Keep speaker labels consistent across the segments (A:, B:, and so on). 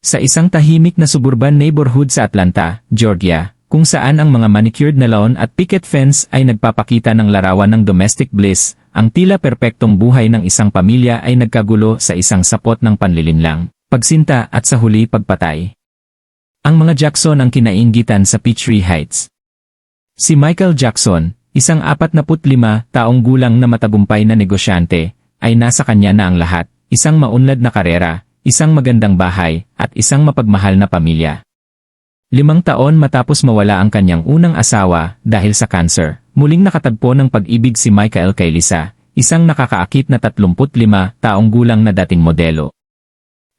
A: Sa isang tahimik na suburban neighborhood sa Atlanta, Georgia, kung saan ang mga manicured na lawn at picket fence ay nagpapakita ng larawan ng domestic bliss, ang tila perpektong buhay ng isang pamilya ay nagkagulo sa isang sapot ng panlilinlang, pagsinta at sa huli pagpatay. Ang mga Jackson ang kinainggitan sa Peachtree Heights. Si Michael Jackson, isang 45 taong gulang na matagumpay na negosyante, ay nasa kanya na ang lahat, isang maunlad na karera, isang magandang bahay, at isang mapagmahal na pamilya. 5 taon matapos mawala ang kanyang unang asawa dahil sa cancer, muling nakatagpo ng pag-ibig si Michael kay Lisa, isang nakakaakit na 35 taong gulang na dating modelo.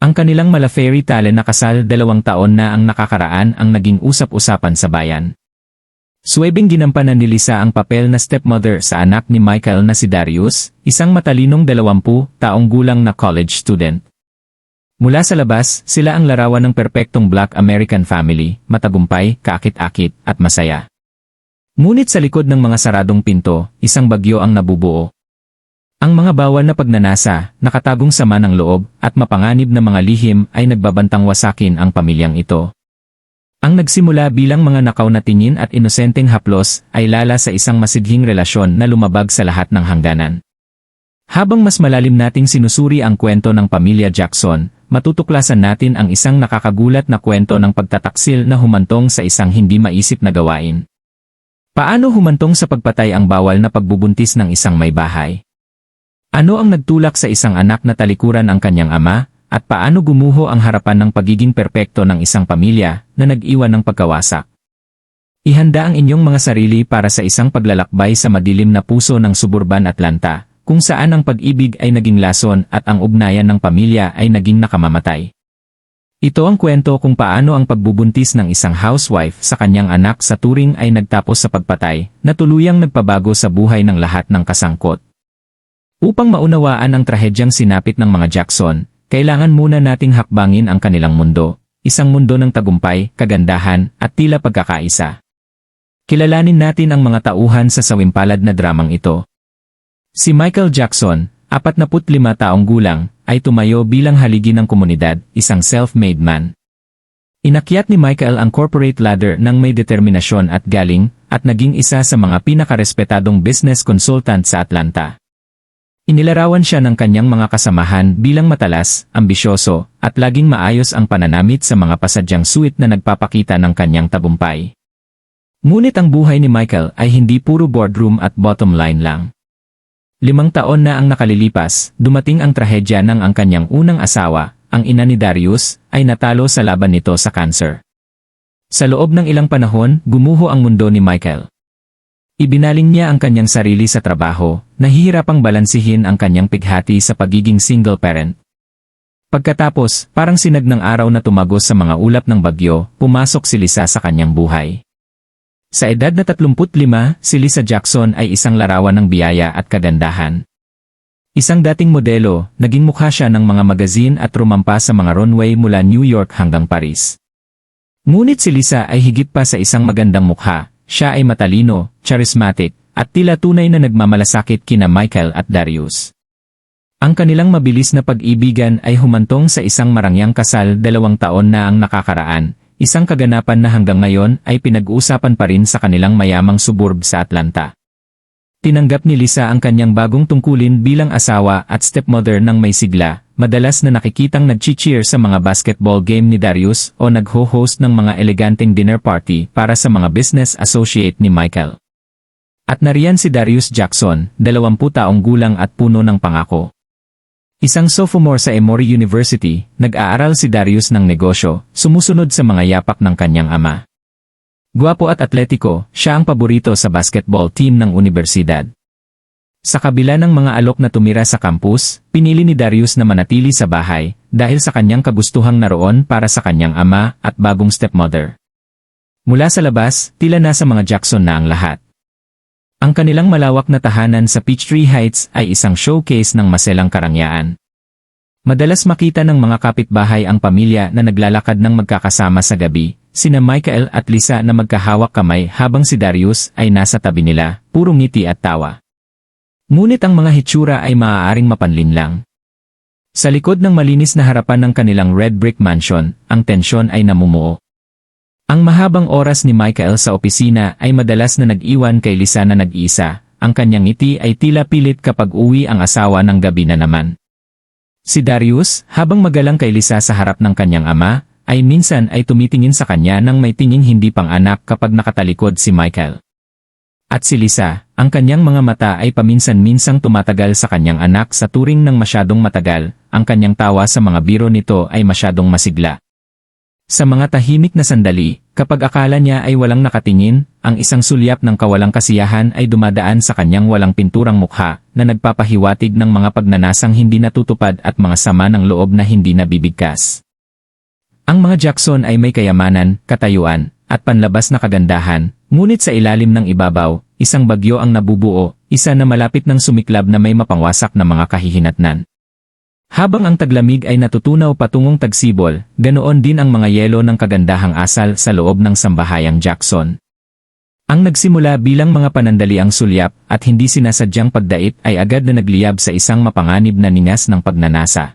A: Ang kanilang mala-fairy tale na kasal 2 taon na ang nakakaraan ang naging usap-usapan sa bayan. Suwebing ginampanan ni Lisa ang papel na stepmother sa anak ni Michael na si Darius, isang matalinong 20 taong gulang na college student. Mula sa labas, sila ang larawan ng perpektong Black American family, matagumpay, kaakit-akit, at masaya. Ngunit sa likod ng mga saradong pinto, isang bagyo ang nabubuo. Ang mga bawal na pagnanasa, nakatagong sama ng loob, at mapanganib na mga lihim ay nagbabantang wasakin ang pamilyang ito. Ang nagsimula bilang mga nakaw na tingin at inosenteng haplos ay lala sa isang masidhing relasyon na lumabag sa lahat ng hangganan. Habang mas malalim nating sinusuri ang kwento ng pamilya Jackson, matutuklasan natin ang isang nakakagulat na kwento ng pagtataksil na humantong sa isang hindi maisip na gawain. Paano humantong sa pagpatay ang bawal na pagbubuntis ng isang may bahay? Ano ang nagtulak sa isang anak na talikuran ang kanyang ama? At paano gumuho ang harapan ng pagiging perpekto ng isang pamilya na nag-iwan ng pagkawasak? Ihanda ang inyong mga sarili para sa isang paglalakbay sa madilim na puso ng suburban Atlanta, kung saan ang pag-ibig ay naging lason at ang ugnayan ng pamilya ay naging nakamamatay. Ito ang kwento kung paano ang pagbubuntis ng isang housewife sa kanyang anak sa turing ay nagtapos sa pagpatay, na tuluyang nagpabago sa buhay ng lahat ng kasangkot. Upang maunawaan ang trahedyang sinapit ng mga Jackson, kailangan muna nating hakbangin ang kanilang mundo, isang mundo ng tagumpay, kagandahan, at tila pagkakaisa. Kilalanin natin ang mga tauhan sa sawimpalad na dramang ito. Si Michael Jackson, 45 taong gulang, ay tumayo bilang haligi ng komunidad, isang self-made man. Inakyat ni Michael ang corporate ladder ng may determinasyon at galing, at naging isa sa mga pinakarespetadong business consultant sa Atlanta. Inilarawan siya ng kanyang mga kasamahan bilang matalas, ambisyoso, at laging maayos ang pananamit sa mga pasadyang suwit na nagpapakita ng kanyang tagumpay. Ngunit ang buhay ni Michael ay hindi puro boardroom at bottom line lang. 5 taon na ang nakalilipas, dumating ang trahedya ng ang kanyang unang asawa, ang ina ni Darius, ay natalo sa laban nito sa cancer. Sa loob ng ilang panahon, gumuho ang mundo ni Michael. Ibinaling niya ang kanyang sarili sa trabaho, nahihirapang balansihin ang kanyang pighati sa pagiging single parent. Pagkatapos, parang sinag ng araw na tumagos sa mga ulap ng bagyo, pumasok si Lisa sa kanyang buhay. Sa edad na 35, si Lisa Jackson ay isang larawan ng biyaya at kagandahan. Isang dating modelo, naging mukha siya ng mga magazine at rumampa sa mga runway mula New York hanggang Paris. Ngunit si Lisa ay higit pa sa isang magandang mukha. Siya ay matalino, charismatic, at tila tunay na nagmamalasakit kina Michael at Darius. Ang kanilang mabilis na pag-ibigan ay humantong sa isang marangyang kasal 2 taon na ang nakakaraan, isang kaganapan na hanggang ngayon ay pinag-uusapan pa rin sa kanilang mayamang suburb sa Atlanta. Tinanggap ni Lisa ang kanyang bagong tungkulin bilang asawa at stepmother ng may sigla, madalas na nakikitang nag-cheer sa mga basketball game ni Darius o nagho-host ng mga eleganteng dinner party para sa mga business associate ni Michael. At nariyan si Darius Jackson, 20 taong gulang at puno ng pangako. Isang sophomore sa Emory University, nag-aaral si Darius ng negosyo, sumusunod sa mga yapak ng kanyang ama. Guwapo at atletiko, siya ang paborito sa basketball team ng universidad. Sa kabila ng mga alok na tumira sa campus, pinili ni Darius na manatili sa bahay dahil sa kanyang kagustuhang naroon para sa kanyang ama at bagong stepmother. Mula sa labas, tila nasa mga Jackson na ang lahat. Ang kanilang malawak na tahanan sa Peachtree Heights ay isang showcase ng maselang karangyaan. Madalas makita ng mga kapitbahay ang pamilya na naglalakad ng magkakasama sa gabi, sina Michael at Lisa na magkahawak kamay habang si Darius ay nasa tabi nila, puro ngiti at tawa. Ngunit ang mga hitsura ay maaaring mapanlinlang. Sa likod ng malinis na harapan ng kanilang red brick mansion, ang tensyon ay namumuo. Ang mahabang oras ni Michael sa opisina ay madalas na nag-iwan kay Lisa na nag-iisa. Ang kanyang ngiti ay tila pilit kapag uwi ang asawa ng gabi na naman. Si Darius, habang magalang kay Lisa sa harap ng kanyang ama, ay minsan ay tumitingin sa kanya nang may tinging hindi pang-anak kapag nakatalikod si Michael. At si Lisa, ang kanyang mga mata ay paminsan-minsang tumatagal sa kanyang anak sa turing ng masyadong matagal, ang kanyang tawa sa mga biro nito ay masyadong masigla. Sa mga tahimik na sandali, kapag akala niya ay walang nakatingin, ang isang sulyap ng kawalang kasiyahan ay dumadaan sa kanyang walang pinturang mukha na nagpapahiwatig ng mga pagnanasang hindi natutupad at mga sama ng loob na hindi nabibigkas. Ang mga Jackson ay may kayamanan, katayuan, at panlabas na kagandahan, ngunit sa ilalim ng ibabaw, isang bagyo ang nabubuo, isa na malapit ng sumiklab na may mapangwasak na mga kahihinatnan. Habang ang taglamig ay natutunaw patungong tagsibol, ganoon din ang mga yelo ng kagandahang asal sa loob ng sambahayang Jackson. Ang nagsimula bilang mga panandaliang sulyap at hindi sinasadyang pagdait ay agad na nagliyab sa isang mapanganib na ningas ng pagnanasa.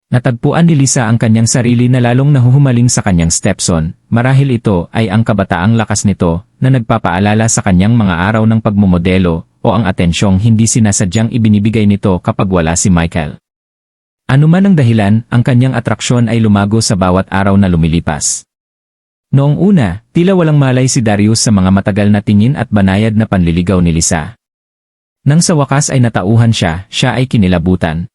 A: Natagpuan ni Lisa ang kanyang sarili na lalong nahuhumaling sa kanyang stepson, marahil ito ay ang kabataang lakas nito na nagpapaalala sa kanyang mga araw ng pagmumodelo o ang atensyong hindi sinasadyang ibinibigay nito kapag wala si Michael. Anuman ang dahilan, ang kanyang atraksyon ay lumago sa bawat araw na lumilipas. Noong una, tila walang malay si Darius sa mga matagal na tingin at banayad na panliligaw ni Lisa. Nang sa wakas ay natauhan siya ay kinilabutan.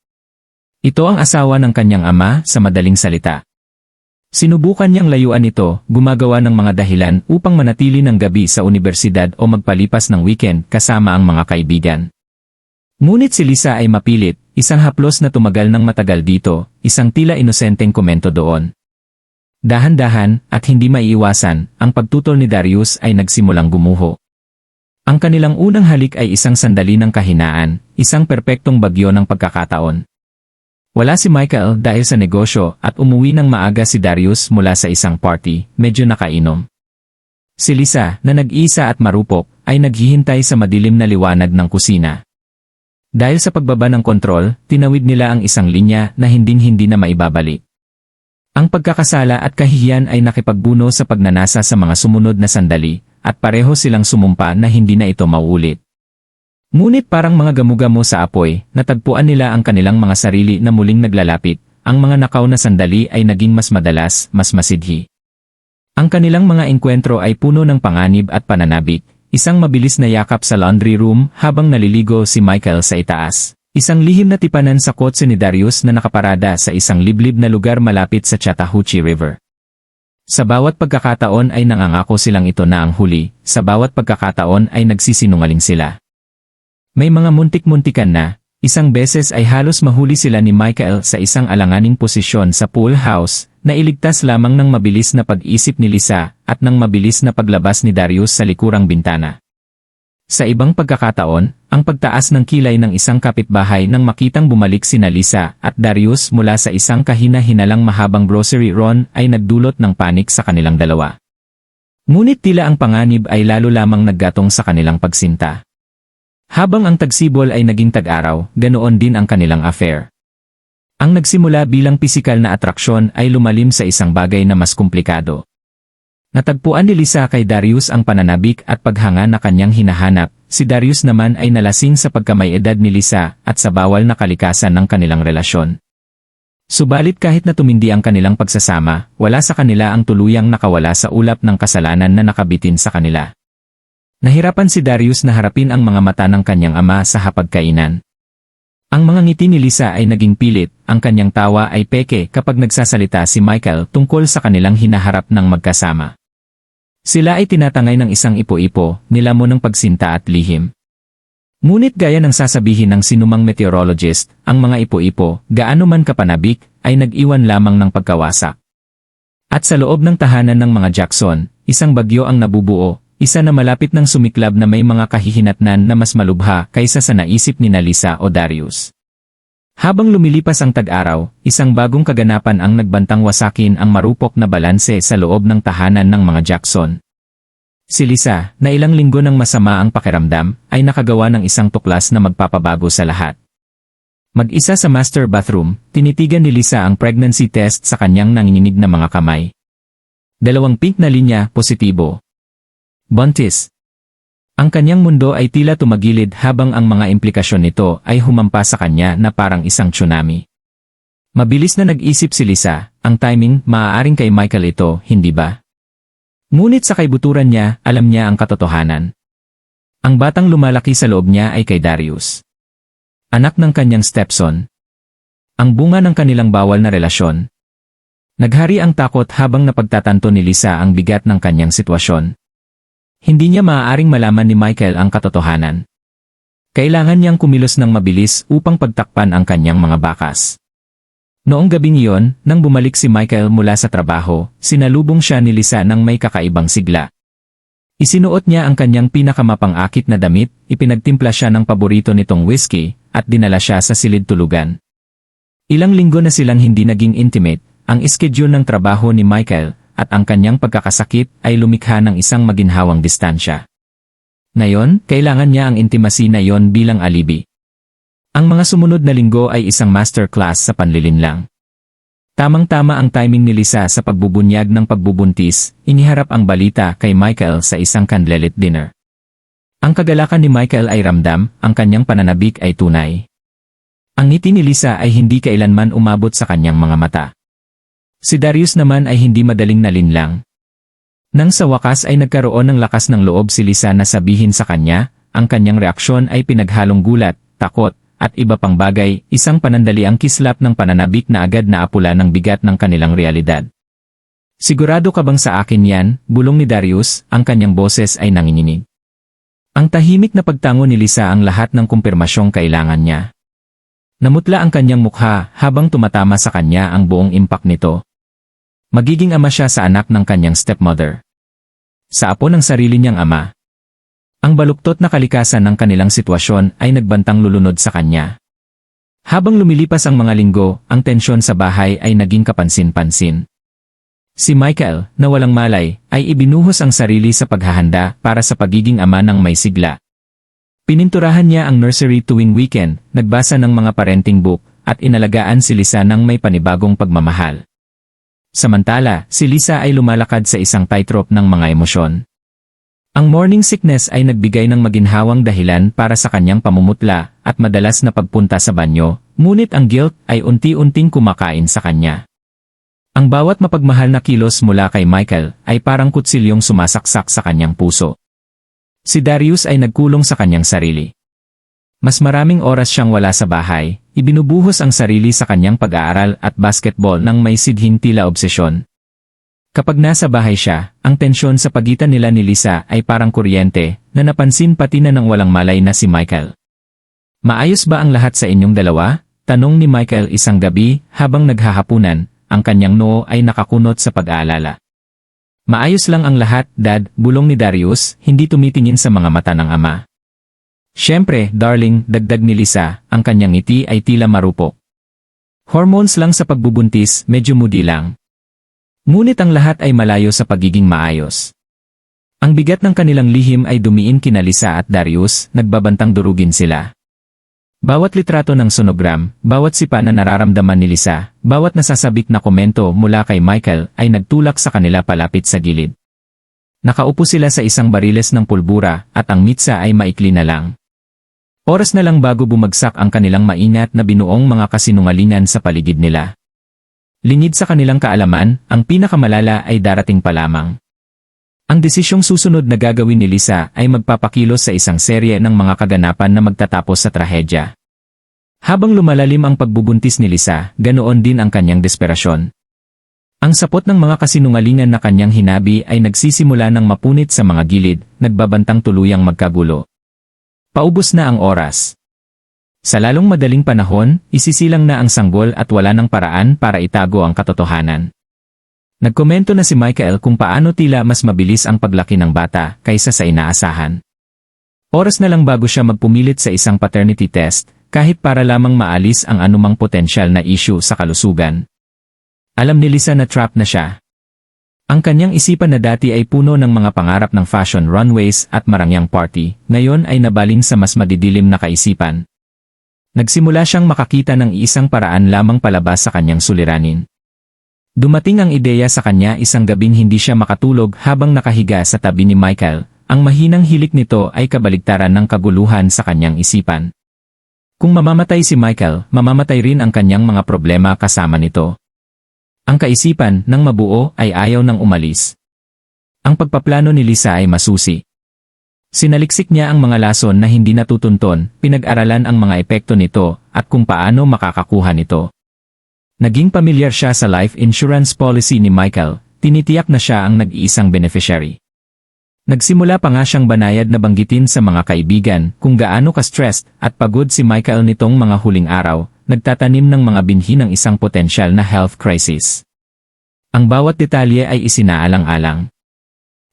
A: Ito ang asawa ng kanyang ama, sa madaling salita. Sinubukan niyang layuan ito, gumagawa ng mga dahilan upang manatili ng gabi sa unibersidad o magpalipas ng weekend kasama ang mga kaibigan. Ngunit si Lisa ay mapilit, isang haplos na tumagal ng matagal dito, isang tila inosenteng komento doon. Dahan-dahan, at hindi maiiwasan, ang pagtutol ni Darius ay nagsimulang gumuho. Ang kanilang unang halik ay isang sandali ng kahinaan, isang perpektong bagyo ng pagkakataon. Wala si Michael dahil sa negosyo at umuwi ng maaga si Darius mula sa isang party, medyo nakainom. Si Lisa, na nag-iisa at marupok, ay naghihintay sa madilim na liwanag ng kusina. Dahil sa pagbaba ng kontrol, tinawid nila ang isang linya na hinding-hindi na maibabalik. Ang pagkakasala at kahihiyan ay nakipagbuno sa pagnanasa sa mga sumunod na sandali, at pareho silang sumumpa na hindi na ito mauulit. Ngunit parang mga gamo-gamo sa apoy, natagpuan nila ang kanilang mga sarili na muling naglalapit, ang mga nakaw na sandali ay naging mas madalas, mas masidhi. Ang kanilang mga engkwentro ay puno ng panganib at pananabik, isang mabilis na yakap sa laundry room habang naliligo si Michael sa itaas, isang lihim na tipanan sa kotse ni Darius na nakaparada sa isang liblib na lugar malapit sa Chattahoochee River. Sa bawat pagkakataon ay nangangako silang ito na ang huli, sa bawat pagkakataon ay nagsisinungaling sila. May mga muntik-muntikan na, isang beses ay halos mahuli sila ni Michael sa isang alanganing posisyon sa pool house, na iligtas lamang ng mabilis na pag-isip ni Lisa at ng mabilis na paglabas ni Darius sa likurang bintana. Sa ibang pagkakataon, ang pagtaas ng kilay ng isang kapitbahay nang makitang bumalik sina Lisa at Darius mula sa isang kahina-hinalang mahabang grocery run ay nagdulot ng panik sa kanilang dalawa. Ngunit tila ang panganib ay lalo lamang naggatong sa kanilang pagsinta. Habang ang tagsibol ay naging tag-araw, ganoon din ang kanilang affair. Ang nagsimula bilang pisikal na atraksyon ay lumalim sa isang bagay na mas komplikado. Natagpuan ni Lisa kay Darius ang pananabik at paghanga na kanyang hinahanap, si Darius naman ay nalasing sa pagkamay edad ni Lisa at sa bawal na kalikasan ng kanilang relasyon. Subalit kahit na tumindi ang kanilang pagsasama, wala sa kanila ang tuluyang nakawala sa ulap ng kasalanan na nakabitin sa kanila. Nahirapan si Darius na harapin ang mga mata ng kanyang ama sa hapagkainan. Ang mga ngiti ni Lisa ay naging pilit, ang kanyang tawa ay peke kapag nagsasalita si Michael tungkol sa kanilang hinaharap ng magkasama. Sila ay tinatangay ng isang ipo-ipo, nilamon ng pagsinta at lihim. Ngunit gaya ng sasabihin ng sinumang meteorologist, ang mga ipo-ipo, gaano man kapanabik, ay nag-iwan lamang ng pagkawasak. At sa loob ng tahanan ng mga Jackson, isang bagyo ang nabubuo, isa na malapit ng sumiklab na may mga kahihinatnan na mas malubha kaysa sa naisip ni Lisa o Darius. Habang lumilipas ang tag-araw, isang bagong kaganapan ang nagbantang wasakin ang marupok na balanse sa loob ng tahanan ng mga Jackson. Si Lisa, na ilang linggo ng masama ang pakiramdam, ay nakagawa ng isang tuklas na magpapabago sa lahat. Mag-isa sa master bathroom, tinitigan ni Lisa ang pregnancy test sa kanyang nanginginig na mga kamay. 2 pink na linya, positibo. Buntis. Ang kanyang mundo ay tila tumagilid habang ang mga implikasyon nito ay humampas sa kanya na parang isang tsunami. Mabilis na nag-isip si Lisa, ang timing, maaaring kay Michael ito, hindi ba? Ngunit sa kaibuturan niya, alam niya ang katotohanan. Ang batang lumalaki sa loob niya ay kay Darius. Anak ng kanyang stepson. Ang bunga ng kanilang bawal na relasyon. Naghari ang takot habang napagtatanto ni Lisa ang bigat ng kanyang sitwasyon. Hindi niya maaaring malaman ni Michael ang katotohanan. Kailangan niyang kumilos ng mabilis upang pagtakpan ang kanyang mga bakas. Noong gabing iyon, nang bumalik si Michael mula sa trabaho, sinalubong siya ni Lisa ng may kakaibang sigla. Isinuot niya ang kanyang pinakamapang-akit na damit, ipinagtimpla siya ng paborito nitong whiskey, at dinala siya sa silid tulugan. Ilang linggo na silang hindi naging intimate, ang schedule ng trabaho ni Michael, at ang kanyang pagkakasakit ay lumikha ng isang maginhawang distansya. Ngayon, kailangan niya ang intimacy na iyon bilang alibi. Ang mga sumunod na linggo ay isang masterclass sa panlilinlang. Tamang-tama ang timing ni Lisa sa pagbubunyag ng pagbubuntis, iniharap ang balita kay Michael sa isang candlelit dinner. Ang kagalakan ni Michael ay ramdam, ang kanyang pananabik ay tunay. Ang ngiti ni Lisa ay hindi kailanman umabot sa kanyang mga mata. Si Darius naman ay hindi madaling nalinlang. Nang sa wakas ay nagkaroon ng lakas ng loob si Lisa na sabihin sa kanya, ang kanyang reaksyon ay pinaghalong gulat, takot, at iba pang bagay, isang panandaliang kislap ng pananabik na agad na apula ng bigat ng kanilang realidad. Sigurado ka bang sa akin yan, bulong ni Darius, ang kanyang boses ay nanginginig. Ang tahimik na pagtango ni Lisa ang lahat ng kumpirmasyong kailangan niya. Namutla ang kanyang mukha habang tumatama sa kanya ang buong impact nito. Magiging ama siya sa anak ng kanyang stepmother. Sa apo ng sarili niyang ama. Ang baluktot na kalikasan ng kanilang sitwasyon ay nagbantang lulunod sa kanya. Habang lumilipas ang mga linggo, ang tensyon sa bahay ay naging kapansin-pansin. Si Michael, na walang malay, ay ibinuhos ang sarili sa paghahanda para sa pagiging ama ng may sigla. Pininturahan niya ang nursery tuwing weekend, nagbasa ng mga parenting book, at inalagaan si Lisa ng may panibagong pagmamahal. Samantala, si Lisa ay lumalakad sa isang tightrope ng mga emosyon. Ang morning sickness ay nagbigay ng maginhawang dahilan para sa kanyang pamumutla at madalas na pagpunta sa banyo, ngunit ang guilt ay unti-unting kumakain sa kanya. Ang bawat mapagmahal na kilos mula kay Michael ay parang kutsilyong sumasaksak sa kanyang puso. Si Darius ay nagkulong sa kanyang sarili. Mas maraming oras siyang wala sa bahay, ibinubuhos ang sarili sa kanyang pag-aaral at basketball ng may sidhing tila obsesyon. Kapag nasa bahay siya, ang tensyon sa pagitan nila ni Lisa ay parang kuryente na napansin pati na ng walang malay na si Michael. Maayos ba ang lahat sa inyong dalawa? Tanong ni Michael isang gabi habang naghahapunan, ang kanyang noo ay nakakunot sa pag-aalala. Maayos lang ang lahat, Dad, bulong ni Darius, hindi tumitingin sa mga mata ng ama. Siyempre, darling, dagdag ni Lisa, ang kanyang ngiti ay tila marupok. Hormones lang sa pagbubuntis, medyo moody lang. Ngunit ang lahat ay malayo sa pagiging maayos. Ang bigat ng kanilang lihim ay dumiin kina Lisa at Darius, nagbabantang durugin sila. Bawat litrato ng sonogram, bawat sipa na nararamdaman ni Lisa, bawat nasasabik na komento mula kay Michael ay nagtulak sa kanila palapit sa gilid. Nakaupo sila sa isang bariles ng pulbura at ang mitsa ay maikli na lang. Oras na lang bago bumagsak ang kanilang maingat na binuong mga kasinungalingan sa paligid nila. Lingid sa kanilang kaalaman, ang pinakamalala ay darating pa lamang. Ang desisyong susunod na gagawin ni Lisa ay magpapakilos sa isang serye ng mga kaganapan na magtatapos sa trahedya. Habang lumalalim ang pagbubuntis ni Lisa, ganoon din ang kanyang desperasyon. Ang sapot ng mga kasinungalingan na kanyang hinabi ay nagsisimula ng mapunit sa mga gilid, nagbabantang tuluyang magkagulo. Paubos na ang oras. Sa lalong madaling panahon, isisilang na ang sanggol at wala ng paraan para itago ang katotohanan. Nagkomento na si Michael kung paano tila mas mabilis ang paglaki ng bata kaysa sa inaasahan. Oras na lang bago siya magpumilit sa isang paternity test, kahit para lamang maalis ang anumang potensyal na issue sa kalusugan. Alam ni Lisa na trap na siya. Ang kanyang isipan na dati ay puno ng mga pangarap ng fashion runways at marangyang party, ngayon ay nabaling sa mas madidilim na kaisipan. Nagsimula siyang makakita ng isang paraan lamang palabas sa kanyang suliranin. Dumating ang ideya sa kanya isang gabing hindi siya makatulog habang nakahiga sa tabi ni Michael. Ang mahinang hilik nito ay kabaligtaran ng kaguluhan sa kanyang isipan. Kung mamamatay si Michael, mamamatay rin ang kanyang mga problema kasama nito. Ang kaisipan ng mabuo ay ayaw nang umalis. Ang pagpaplano ni Lisa ay masusi. Sinaliksik niya ang mga lason na hindi natutunton, pinag-aralan ang mga epekto nito, at kung paano makakakuha nito. Naging pamilyar siya sa life insurance policy ni Michael, tinitiyak na siya ang nag-iisang beneficiary. Nagsimula pa nga siyang banayad na banggitin sa mga kaibigan kung gaano ka-stressed at pagod si Michael nitong mga huling araw, nagtatanim ng mga binhi ng isang potensyal na health crisis. Ang bawat detalye ay isinaalang-alang.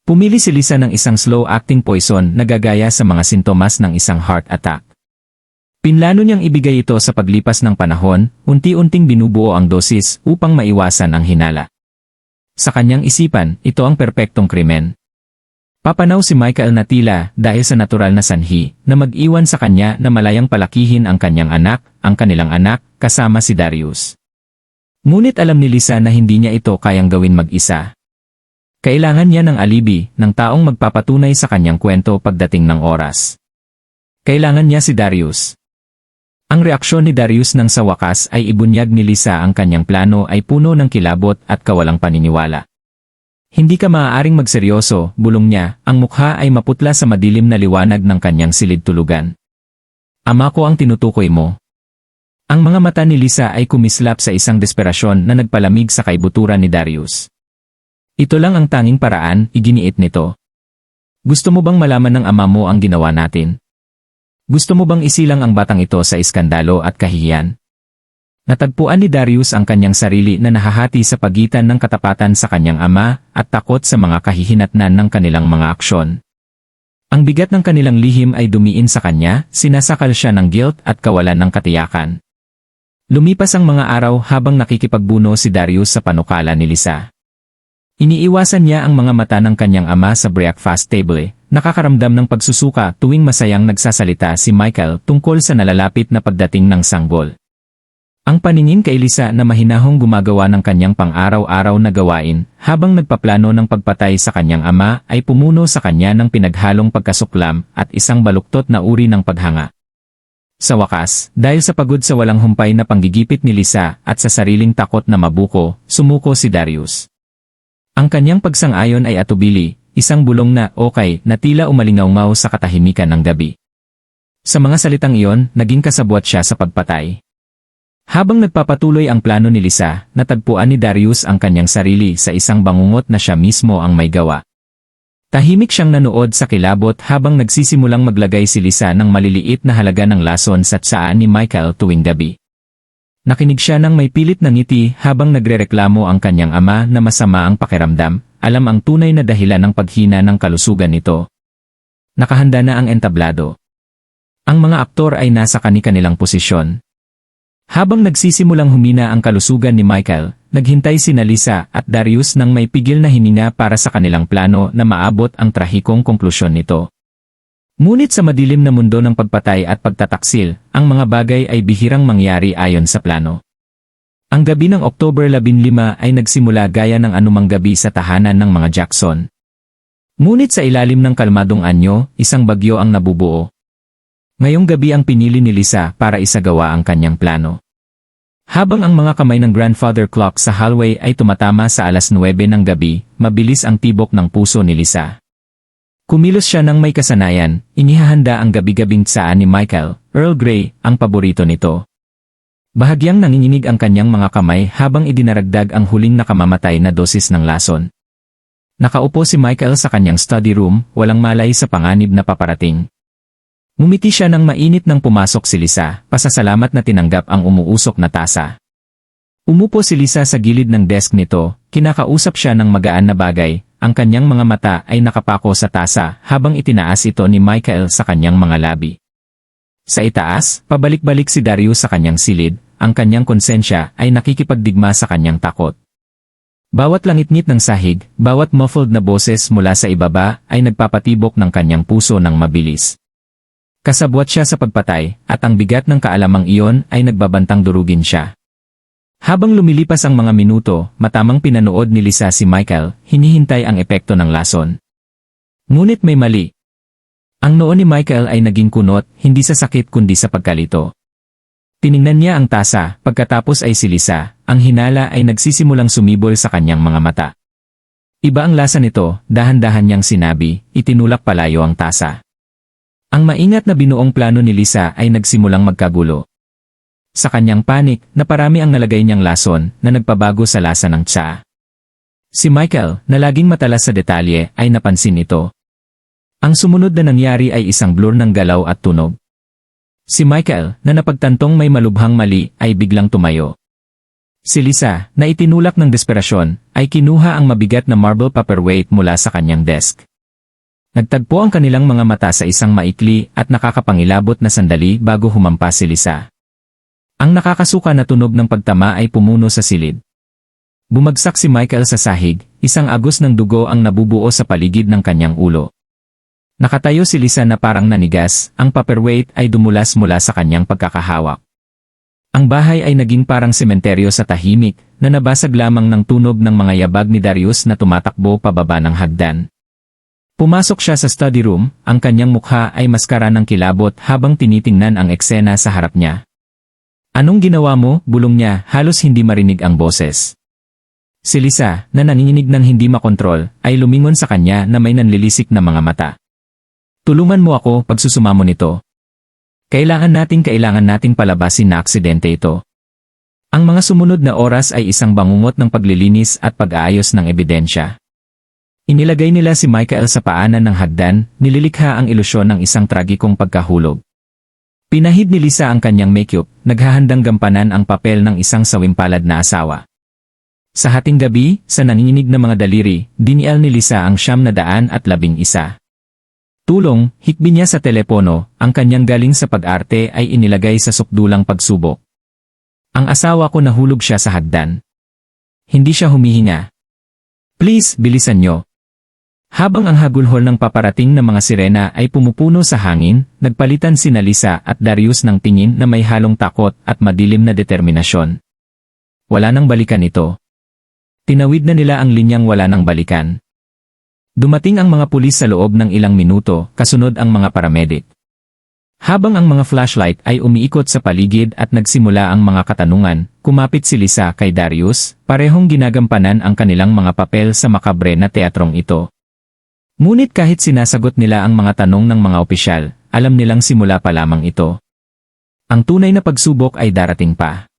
A: Pumili si Lisa ng isang slow-acting poison na gagaya sa mga sintomas ng isang heart attack. Pinlano niyang ibigay ito sa paglipas ng panahon, unti-unting binubuo ang dosis upang maiwasan ang hinala. Sa kanyang isipan, ito ang perpektong krimen. Papanaw si Michael na tila dahil sa natural na sanhi na mag-iwan sa kanya na malayang palakihin ang kanyang anak, ang kanilang anak, kasama si Darius. Ngunit alam ni Lisa na hindi niya ito kayang gawin mag-isa. Kailangan niya ng alibi, ng taong magpapatunay sa kanyang kwento pagdating ng oras. Kailangan niya si Darius. Ang reaksyon ni Darius nang sa wakas ay ibunyag ni Lisa ang kanyang plano ay puno ng kilabot at kawalang paniniwala. Hindi ka maaaring magseryoso, bulong niya, ang mukha ay maputla sa madilim na liwanag ng kanyang silid tulugan. Ama ko ang tinutukoy mo. Ang mga mata ni Lisa ay kumislap sa isang desperasyon na nagpalamig sa kaibuturan ni Darius. Ito lang ang tanging paraan, iginiit nito. Gusto mo bang malaman ng ama mo ang ginawa natin? Gusto mo bang isilang ang batang ito sa iskandalo at kahihiyan? Natagpuan ni Darius ang kanyang sarili na nahahati sa pagitan ng katapatan sa kanyang ama at takot sa mga kahihinatnan ng kanilang mga aksyon. Ang bigat ng kanilang lihim ay dumiin sa kanya, sinasakal siya ng guilt at kawalan ng katiyakan. Lumipas ang mga araw habang nakikipagbuno si Darius sa panukala ni Lisa. Iniiwasan niya ang mga mata ng kanyang ama sa breakfast table, nakakaramdam ng pagsusuka tuwing masayang nagsasalita si Michael tungkol sa nalalapit na pagdating ng sanggol. Ang paningin kay Lisa na mahinahong gumagawa ng kanyang pang-araw-araw na gawain habang nagpaplano ng pagpatay sa kanyang ama ay pumuno sa kanya ng pinaghalong pagkasuklam at isang baluktot na uri ng paghanga. Sa wakas, dahil sa pagod sa walang humpay na panggigipit ni Lisa at sa sariling takot na mabuko, sumuko si Darius. Ang kanyang pagsang-ayon ay atubili, isang bulong na okay na tila umalingaw-ngaw sa katahimikan ng gabi. Sa mga salitang iyon, naging kasabwat siya sa pagpatay. Habang nagpapatuloy ang plano ni Lisa, natagpuan ni Darius ang kanyang sarili sa isang bangungot na siya mismo ang may gawa. Tahimik siyang nanood sa kilabot habang nagsisimulang maglagay si Lisa ng maliliit na halaga ng lason sa tsaan ni Michael tuwing gabi. Nakinig siya ng may pilit na ngiti habang nagrereklamo ang kanyang ama na masama ang pakiramdam, alam ang tunay na dahilan ng paghina ng kalusugan nito. Nakahanda na ang entablado. Ang mga aktor ay nasa kani-kanilang posisyon. Habang nagsisimulang humina ang kalusugan ni Michael, naghintay sina Lisa at Darius ng may pigil na hininga para sa kanilang plano na maabot ang trahikong konklusyon nito. Ngunit sa madilim na mundo ng pagpatay at pagtataksil, ang mga bagay ay bihirang mangyari ayon sa plano. Ang gabi ng October 15 ay nagsimula gaya ng anumang gabi sa tahanan ng mga Jackson. Ngunit sa ilalim ng kalmadong anyo, isang bagyo ang nabubuo. Ngayong gabi ang pinili ni Lisa para isagawa ang kanyang plano. Habang ang mga kamay ng grandfather clock sa hallway ay tumatama sa 9:09 ng gabi, mabilis ang tibok ng puso ni Lisa. Kumilos siya ng may kasanayan, inihahanda ang gabi-gabing tsaan ni Michael, Earl Grey, ang paborito nito. Bahagyang nanginginig ang kanyang mga kamay habang idinaragdag ang huling nakamamatay na dosis ng lason. Nakaupo si Michael sa kanyang study room, walang malay sa panganib na paparating. Ngumiti siya nang mainit nang pumasok si Lisa, pasasalamat na tinanggap ang umuusok na tasa. Umupo si Lisa sa gilid ng desk nito, kinakausap siya ng magaan na bagay. Ang kanyang mga mata ay nakapako sa tasa habang itinaas ito ni Michael sa kanyang mga labi. Sa itaas, pabalik-balik si Darius sa kanyang silid, ang kanyang konsensya ay nakikipagdigma sa kanyang takot. Bawat langit-ngit ng sahig, bawat muffled na boses mula sa ibaba ay nagpapatibok ng kanyang puso ng mabilis. Kasabwat siya sa pagpatay, at ang bigat ng kaalamang iyon ay nagbabantang durugin siya. Habang lumilipas ang mga minuto, matamang pinanood ni Lisa si Michael, hinihintay ang epekto ng lason. Ngunit may mali. Ang noo ni Michael ay naging kunot, hindi sa sakit kundi sa pagkalito. Tiningnan niya ang tasa, pagkatapos ay si Lisa, ang hinala ay nagsisimulang sumibol sa kanyang mga mata. Iba ang lasa nito, dahan-dahan niyang sinabi, itinulak palayo ang tasa. Ang maingat na binuong plano ni Lisa ay nagsimulang magkagulo. Sa kanyang panik, naparami ang nalagay niyang lason na nagpabago sa lasa ng tsa. Si Michael, na laging matalas sa detalye, ay napansin ito. Ang sumunod na nangyari ay isang blur ng galaw at tunog. Si Michael, na napagtantong may malubhang mali, ay biglang tumayo. Si Lisa, na itinulak ng desperasyon, ay kinuha ang mabigat na marble paperweight mula sa kanyang desk. Nagtagpo ang kanilang mga mata sa isang maikli at nakakapangilabot na sandali bago humampas si Lisa. Ang nakakasuka na tunog ng pagtama ay pumuno sa silid. Bumagsak si Michael sa sahig, isang agos ng dugo ang nabubuo sa paligid ng kanyang ulo. Nakatayo si Lisa na parang nanigas, ang paperweight ay dumulas mula sa kanyang pagkakahawak. Ang bahay ay naging parang sementeryo sa tahimik, na nabasag lamang ng tunog ng mga yabag ni Darius na tumatakbo pababa ng hagdan. Pumasok siya sa study room, ang kanyang mukha ay maskara ng kilabot habang tinitingnan ang eksena sa harap niya. Anong ginawa mo? Bulong niya, halos hindi marinig ang boses. Si Lisa, na nanginginig ng hindi makontrol, ay lumingon sa kanya na may nanlilisik na mga mata. Tulungan mo ako, pagsusumamo nito. Kailangan nating palabasin na aksidente ito. Ang mga sumunod na oras ay isang bangungot ng paglilinis at pag-aayos ng ebidensya. Inilagay nila si Michael sa paanan ng hagdan, nililikha ang ilusyon ng isang tragikong pagkahulog. Pinahid ni Lisa ang kanyang makeup, naghahandang gampanan ang papel ng isang sawimpalad na asawa. Sa hating gabi, sa nanginginig na mga daliri, dinial ni Lisa ang 911. Tulong, hikbi niya sa telepono, ang kanyang galing sa pag-arte ay inilagay sa sukdulang pagsubok. Ang asawa ko nahulog siya sa hagdan. Hindi siya humihinga. Please, bilisan niyo. Habang ang hagulhol ng paparating na mga sirena ay pumupuno sa hangin, nagpalitan sina Lisa at Darius ng tingin na may halong takot at madilim na determinasyon. Wala nang balikan ito. Tinawid na nila ang linyang wala nang balikan. Dumating ang mga pulis sa loob ng ilang minuto, kasunod ang mga paramedic. Habang ang mga flashlight ay umiikot sa paligid at nagsimula ang mga katanungan, kumapit si Lisa kay Darius, parehong ginagampanan ang kanilang mga papel sa makabre na teatrong ito. Ngunit kahit sinasagot nila ang mga tanong ng mga opisyal, alam nilang simula pa lamang ito. Ang tunay na pagsubok ay darating pa.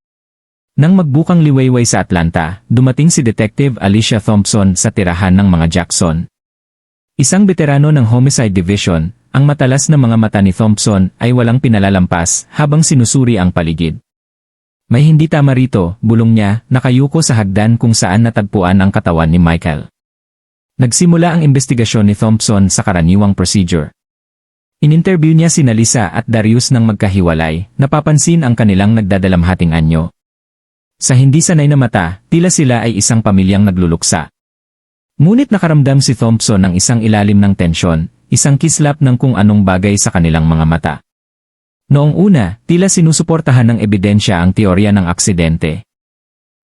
A: Nang magbukang liwayway sa Atlanta, dumating si Detective Alicia Thompson sa tirahan ng mga Jackson. Isang veterano ng Homicide Division, ang matalas na mga mata ni Thompson ay walang pinalalampas habang sinusuri ang paligid. May hindi tama rito, bulong niya, nakayuko sa hagdan kung saan natagpuan ang katawan ni Michael. Nagsimula ang investigasyon ni Thompson sa karaniwang procedure. Ininterview niya sina Lisa at Darius nang magkahiwalay, napapansin ang kanilang nagdadalamhating anyo. Sa hindi sanay na mata, tila sila ay isang pamilyang nagluluksa. Ngunit nakaramdam si Thompson ng isang ilalim ng tensyon, isang kislap ng kung anong bagay sa kanilang mga mata. Noong una, tila sinusuportahan ng ebidensya ang teorya ng aksidente.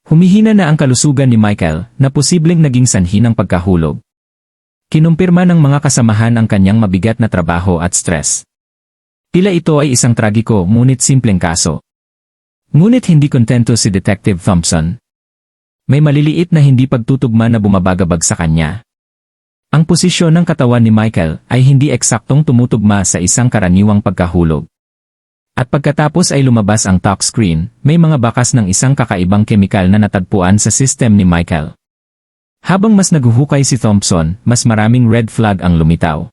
A: Humihina na ang kalusugan ni Michael na posibleng naging sanhi ng pagkahulog. Kinumpirma ng mga kasamahan ang kanyang mabigat na trabaho at stress. Tila ito ay isang tragiko ngunit simpleng kaso. Ngunit hindi kontento si Detective Thompson. May maliliit na hindi pagtutugma na bumabagabag sa kanya. Ang posisyon ng katawan ni Michael ay hindi eksaktong tumutugma sa isang karaniwang pagkahulog. At pagkatapos ay lumabas ang talk screen, may mga bakas ng isang kakaibang kemikal na natagpuan sa system ni Michael. Habang mas naguhukay si Thompson, mas maraming red flag ang lumitaw.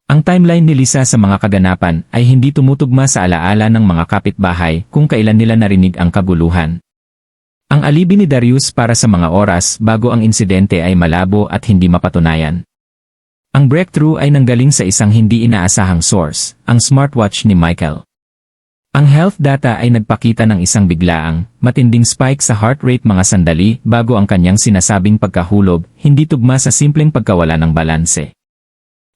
A: Ang timeline ni Lisa sa mga kaganapan ay hindi tumutugma sa alaala ng mga kapitbahay kung kailan nila narinig ang kaguluhan. Ang alibi ni Darius para sa mga oras bago ang insidente ay malabo at hindi mapatunayan. Ang breakthrough ay nanggaling sa isang hindi inaasahang source, ang smartwatch ni Michael. Ang health data ay nagpakita ng isang biglaang, matinding spike sa heart rate mga sandali bago ang kanyang sinasabing pagkahulog, hindi tugma sa simpleng pagkawala ng balanse.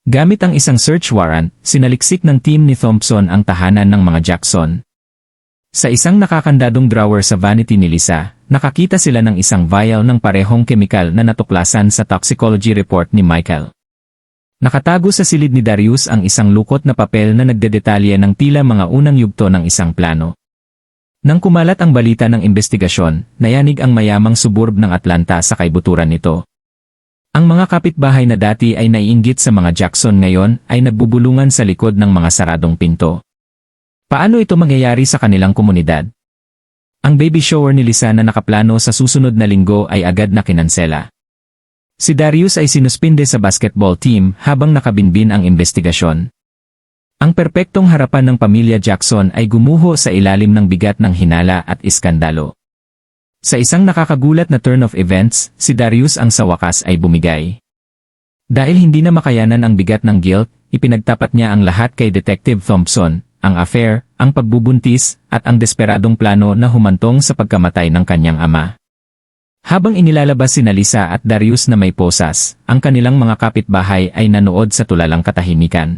A: Gamit ang isang search warrant, sinaliksik ng team ni Thompson ang tahanan ng mga Jackson. Sa isang nakakandadong drawer sa vanity ni Lisa, nakakita sila ng isang vial ng parehong kemikal na natuklasan sa toxicology report ni Michael. Nakatago sa silid ni Darius ang isang lukot na papel na nagdedetalye ng tila mga unang yugto ng isang plano. Nang kumalat ang balita ng investigasyon, nayanig ang mayamang suburb ng Atlanta sa kaibuturan nito. Ang mga kapitbahay na dati ay naiinggit sa mga Jackson ngayon ay nagbubulungan sa likod ng mga saradong pinto. Paano ito mangyayari sa kanilang komunidad? Ang baby shower ni Lisa na nakaplano sa susunod na linggo ay agad na kinansela. Si Darius ay sinuspinde sa basketball team habang nakabinbin ang investigasyon. Ang perpektong harapan ng pamilya Jackson ay gumuho sa ilalim ng bigat ng hinala at iskandalo. Sa isang nakakagulat na turn of events, si Darius ang sa wakas ay bumigay. Dahil hindi na makayanan ang bigat ng guilt, ipinagtapat niya ang lahat kay Detective Thompson, ang affair, ang pagbubuntis, at ang desperadong plano na humantong sa pagkamatay ng kanyang ama. Habang inilalabas sina Lisa at Darius na may posas, ang kanilang mga kapitbahay ay nanood sa tulalang katahimikan.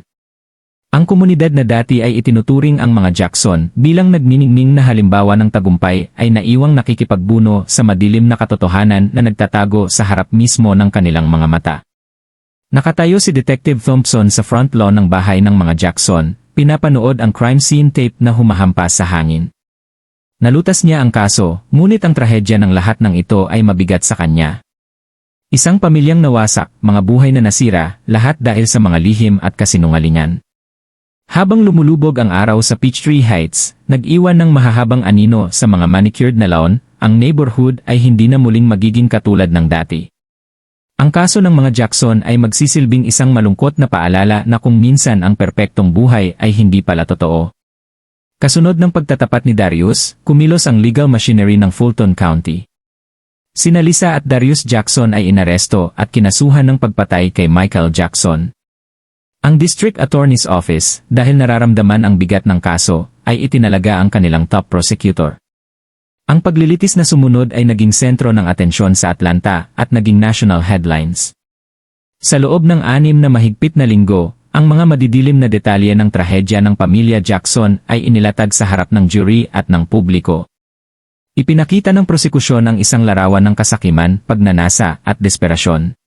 A: Ang komunidad na dati ay itinuturing ang mga Jackson bilang nagniningning na halimbawa ng tagumpay ay naiwang nakikipagbuno sa madilim na katotohanan na nagtatago sa harap mismo ng kanilang mga mata. Nakatayo si Detective Thompson sa front lawn ng bahay ng mga Jackson, pinapanood ang crime scene tape na humahampas sa hangin. Nalutas niya ang kaso, ngunit ang trahedya ng lahat ng ito ay mabigat sa kanya. Isang pamilyang nawasak, mga buhay na nasira, lahat dahil sa mga lihim at kasinungalingan. Habang lumulubog ang araw sa Peachtree Heights, nag-iwan ng mahahabang anino sa mga manicured na lawn, ang neighborhood ay hindi na muling magiging katulad ng dati. Ang kaso ng mga Jackson ay magsisilbing isang malungkot na paalala na kung minsan ang perpektong buhay ay hindi pala totoo. Kasunod ng pagtatapat ni Darius, kumilos ang legal machinery ng Fulton County. Sina Lisa at Darius Jackson ay inaresto at kinasuhan ng pagpatay kay Michael Jackson. Ang District Attorney's Office, dahil nararamdaman ang bigat ng kaso, ay itinalaga ang kanilang top prosecutor. Ang paglilitis na sumunod ay naging sentro ng atensyon sa Atlanta at naging national headlines. Sa loob ng 6 na mahigpit na linggo, ang mga madidilim na detalye ng trahedya ng pamilya Jackson ay inilatag sa harap ng jury at ng publiko. Ipinakita ng prosekusyon ang isang larawan ng kasakiman, pagnanasa at desperasyon.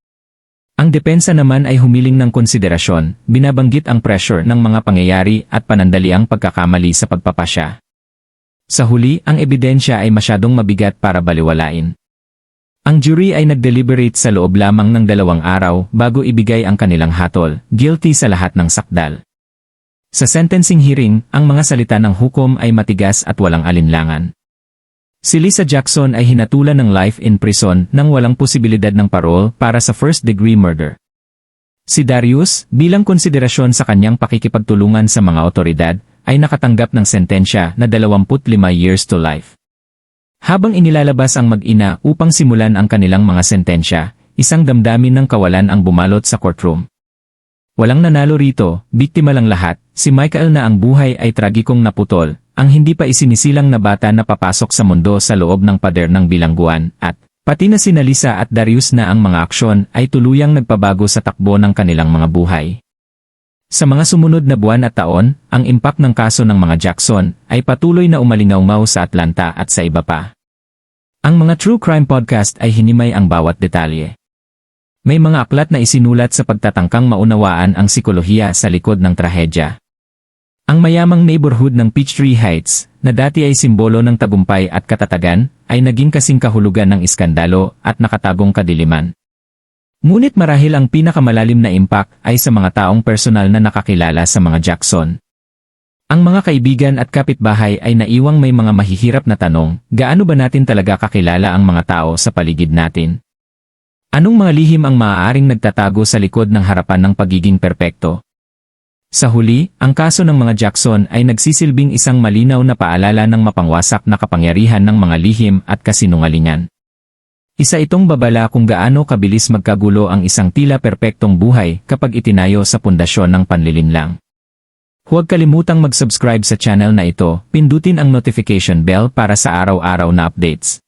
A: Ang depensa naman ay humiling ng konsiderasyon, binabanggit ang pressure ng mga pangyayari at panandaliang pagkakamali sa pagpapasya. Sa huli, ang ebidensya ay masyadong mabigat para baliwalain. Ang jury ay nagdeliberate sa loob lamang ng 2 araw bago ibigay ang kanilang hatol, guilty sa lahat ng sakdal. Sa sentencing hearing, ang mga salita ng hukom ay matigas at walang alinlangan. Si Lisa Jackson ay hinatulan ng life in prison nang walang posibilidad ng parole para sa first-degree murder. Si Darius, bilang konsiderasyon sa kanyang pakikipagtulungan sa mga otoridad, ay nakatanggap ng sentensya na 25 years to life. Habang inilalabas ang mag-ina upang simulan ang kanilang mga sentensya, isang damdamin ng kawalan ang bumalot sa courtroom. Walang nanalo rito, biktima lang lahat, si Michael na ang buhay ay tragikong naputol, ang hindi pa isinisilang na bata na papasok sa mundo sa loob ng pader ng bilangguan, at pati na sina Lisa at Darius na ang mga aksyon ay tuluyang nagpabago sa takbo ng kanilang mga buhay. Sa mga sumunod na buwan at taon, ang impact ng kaso ng mga Jackson ay patuloy na umalingaw sa Atlanta at sa iba pa. Ang mga True Crime Podcast ay hinimay ang bawat detalye. May mga aklat na isinulat sa pagtatangkang maunawaan ang sikolohiya sa likod ng trahedya. Ang mayamang neighborhood ng Peachtree Heights, na dati ay simbolo ng tagumpay at katatagan, ay naging kasing kahulugan ng iskandalo at nakatagong kadiliman. Ngunit marahil ang pinakamalalim na impact ay sa mga taong personal na nakakilala sa mga Jackson. Ang mga kaibigan at kapitbahay ay naiwang may mga mahihirap na tanong, gaano ba natin talaga kakilala ang mga tao sa paligid natin? Anong mga lihim ang maaaring nagtatago sa likod ng harapan ng pagiging perpekto? Sa huli, ang kaso ng mga Jackson ay nagsisilbing isang malinaw na paalala ng mapangwasak na kapangyarihan ng mga lihim at kasinungalingan. Isa itong babala kung gaano kabilis magkagulo ang isang tila perpektong buhay kapag itinayo sa pundasyon ng panlilinlang. Huwag kalimutang mag-subscribe sa channel na ito, pindutin ang notification bell para sa araw-araw na updates.